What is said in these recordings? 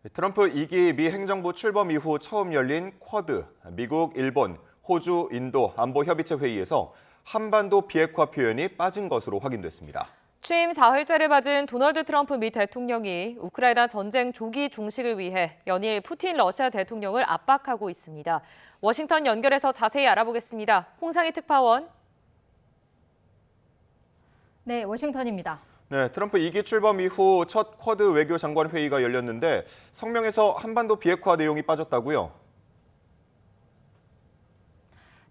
트럼프 2기 미 행정부 출범 이후 처음 열린 쿼드, 미국, 일본, 호주, 인도 안보협의체 회의에서 한반도 비핵화 표현이 빠진 것으로 확인됐습니다. 취임 4흘째를 맞은 도널드 트럼프 미 대통령이 우크라이나 전쟁 조기 종식을 위해 연일 푸틴 러시아 대통령을 압박하고 있습니다. 워싱턴 연결해서 자세히 알아보겠습니다. 홍상희 특파원. 네, 워싱턴입니다. 네, 트럼프 2기 출범 이후 첫 쿼드 외교장관 회의가 열렸는데 성명에서 한반도 비핵화 내용이 빠졌다고요?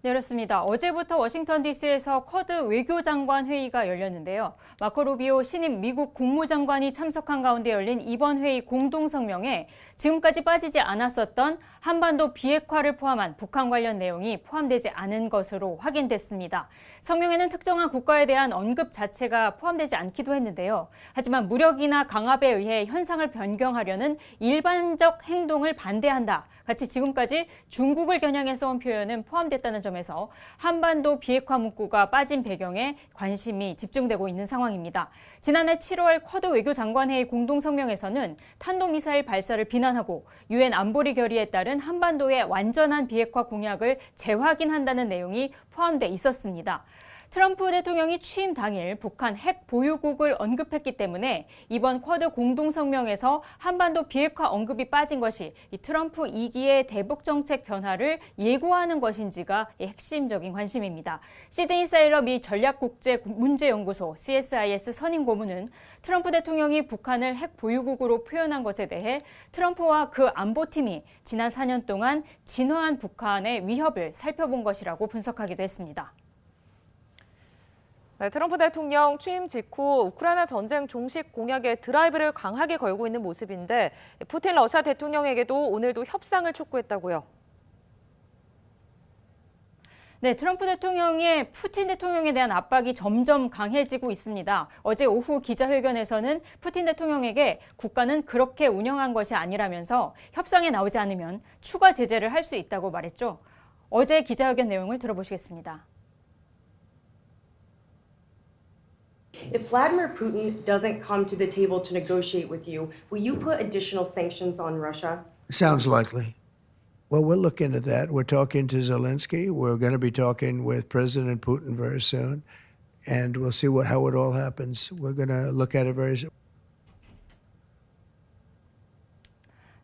네, 그렇습니다. 어제부터 워싱턴 DC에서 쿼드 외교장관 회의가 열렸는데요. 마코 루비오 신임 미국 국무장관이 참석한 가운데 열린 이번 회의 공동성명에 지금까지 빠지지 않았었던 한반도 비핵화를 포함한 북한 관련 내용이 포함되지 않은 것으로 확인됐습니다. 성명에는 특정한 국가에 대한 언급 자체가 포함되지 않기도 했는데요. 하지만 무력이나 강압에 의해 현상을 변경하려는 일반적 행동을 반대한다. 같이 지금까지 중국을 겨냥해서 온 표현은 포함됐다는 점에서 한반도 비핵화 문구가 빠진 배경에 관심이 집중되고 있는 상황입니다. 지난해 7월 쿼드 외교장관회의 공동성명에서는 탄도미사일 발사를 비난하고 유엔 안보리 결의에 따른 한반도의 완전한 비핵화 공약을 재확인한다는 내용이 포함돼 있었습니다. 트럼프 대통령이 취임 당일 북한 핵 보유국을 언급했기 때문에 이번 쿼드 공동성명에서 한반도 비핵화 언급이 빠진 것이 이 트럼프 2기의 대북 정책 변화를 예고하는 것인지가 핵심적인 관심입니다. 시드니 사일러 미 전략국제문제연구소 CSIS 선임 고문은 트럼프 대통령이 북한을 핵 보유국으로 표현한 것에 대해 트럼프와 그 안보팀이 지난 4년 동안 진화한 북한의 위협을 살펴본 것이라고 분석하기도 했습니다. 네, 트럼프 대통령 취임 직후 우크라이나 전쟁 종식 공약에 드라이브를 강하게 걸고 있는 모습인데 푸틴 러시아 대통령에게도 오늘도 협상을 촉구했다고요. 네, 트럼프 대통령의 푸틴 대통령에 대한 압박이 점점 강해지고 있습니다. 어제 오후 기자회견에서는 푸틴 대통령에게 국가는 그렇게 운영한 것이 아니라면서 협상에 나오지 않으면 추가 제재를 할 수 있다고 말했죠. 어제 기자회견 내용을 들어보시겠습니다. If Vladimir Putin doesn't come to the table to negotiate with you, will you put additional sanctions on Russia? Sounds likely. Well, we'll look into that. We're talking to Zelensky. We're going to be talking with President Putin very soon, and we'll see how it all happens. We're going to look at it very soon.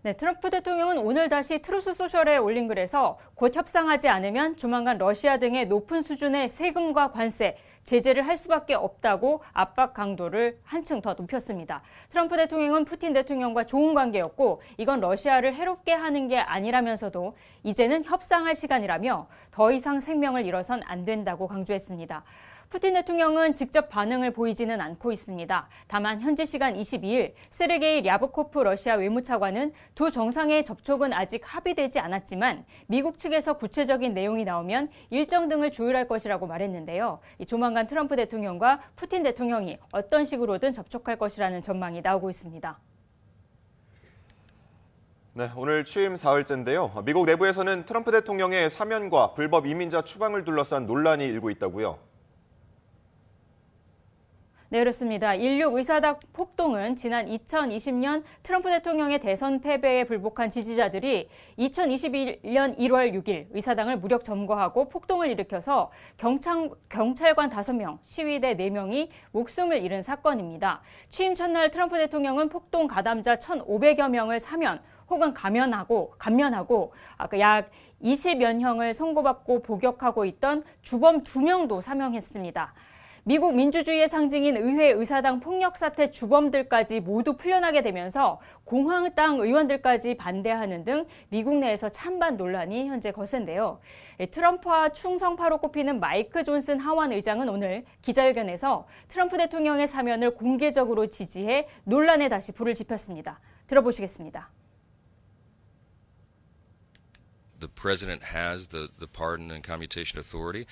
네, 트럼프 대통령은 오늘 다시 트루스 소셜에 올린 글에서 곧 협상하지 않으면 조만간 러시아 등의 높은 수준의 세금과 관세, 제재를 할 수밖에 없다고 압박 강도를 한층 더 높였습니다. 트럼프 대통령은 푸틴 대통령과 좋은 관계였고 이건 러시아를 해롭게 하는 게 아니라면서도 이제는 협상할 시간이라며 더 이상 생명을 잃어선 안 된다고 강조했습니다. 푸틴 대통령은 직접 반응을 보이지는 않고 있습니다. 다만 현지 시간 22일 세르게이 랴브코프 러시아 외무차관은 두 정상의 접촉은 아직 합의되지 않았지만 미국 측에서 구체적인 내용이 나오면 일정 등을 조율할 것이라고 말했는데요. 조만간 트럼프 대통령과 푸틴 대통령이 어떤 식으로든 접촉할 것이라는 전망이 나오고 있습니다. 네, 오늘 취임 4흘째인데요. 미국 내부에서는 트럼프 대통령의 사면과 불법 이민자 추방을 둘러싼 논란이 일고 있다고요. 네, 그렇습니다. 16 의사당 폭동은 지난 2020년 트럼프 대통령의 대선 패배에 불복한 지지자들이 2021년 1월 6일 의사당을 무력 점거하고 폭동을 일으켜서 경찰관 5명, 시위대 4명이 목숨을 잃은 사건입니다. 취임 첫날 트럼프 대통령은 폭동 가담자 1,500여 명을 사면 혹은 감면하고 약 20연형을 선고받고 복역하고 있던 주범 2명도 사명했습니다. 미국 민주주의의 상징인 의회 의사당 폭력 사태 주범들까지 모두 풀려나게 되면서 공화당 의원들까지 반대하는 등 미국 내에서 찬반 논란이 현재 거센데요. 트럼프와 충성파로 꼽히는 마이크 존슨 하원 의장은 오늘 기자회견에서 트럼프 대통령의 사면을 공개적으로 지지해 논란에 다시 불을 지폈습니다. 들어보시겠습니다. The president has the pardon and commutation authority.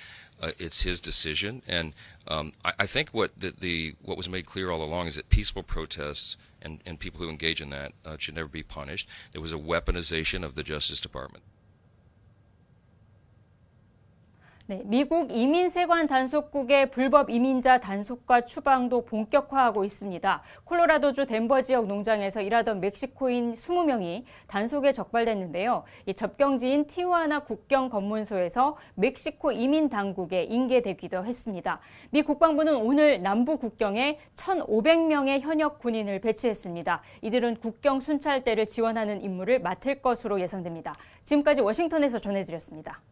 It's his decision, and I think what was made clear all along is that peaceful protests and people who engage in that should never be punished. There was a weaponization of the Justice Department. 네, 미국 이민세관 단속국의 불법 이민자 단속과 추방도 본격화하고 있습니다. 콜로라도주 덴버 지역 농장에서 일하던 멕시코인 20명이 단속에 적발됐는데요. 이 접경지인 티후아나 국경 검문소에서 멕시코 이민 당국에 인계되기도 했습니다. 미 국방부는 오늘 남부 국경에 1,500명의 현역 군인을 배치했습니다. 이들은 국경 순찰대를 지원하는 임무를 맡을 것으로 예상됩니다. 지금까지 워싱턴에서 전해드렸습니다.